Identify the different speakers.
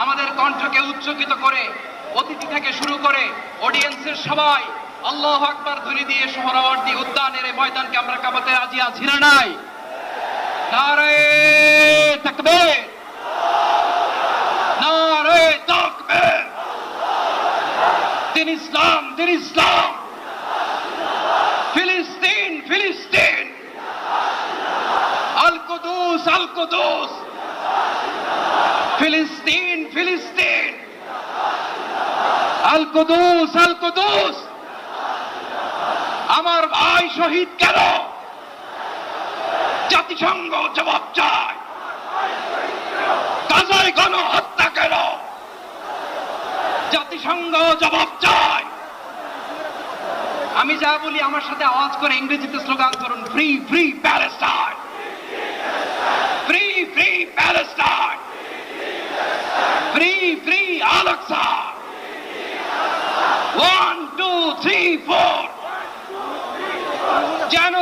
Speaker 1: আমাদের কণ্ঠকে উচ্চকিত করে অতিথি থেকে শুরু করে অডিয়েন্সের সবাই আল্লাহু আকবার ধ্বনি দিয়ে সোহরাওয়ার্দী উদ্যানের এই ময়দানকে আমরা কাঁপাতে রাজি আছি না নাই? নারে তাকবীর, নারে তাকবীর। দিন ইসলাম, দিন ইসলাম। ফিলিস্তিন, ফিলিস্তিন। আল কুদুস, আল কুদুস। ফিলিস্তিন, ফিলিস্তিন। আল কুদুস, আল কুদুস। আমার ভাই শহীদ কেন? জাতিসংঘ জবাব চায়। গাজায় গণহত্যা কেন? জাতিসংঘ জবাব চায়। আমি যা বলি আমার সাথে আওয়াজ করে ইংরেজিতে স্লোগান করুন, free free Palestine, free free Palestine, free free Al Aqsa. 1 2 3 4 যেন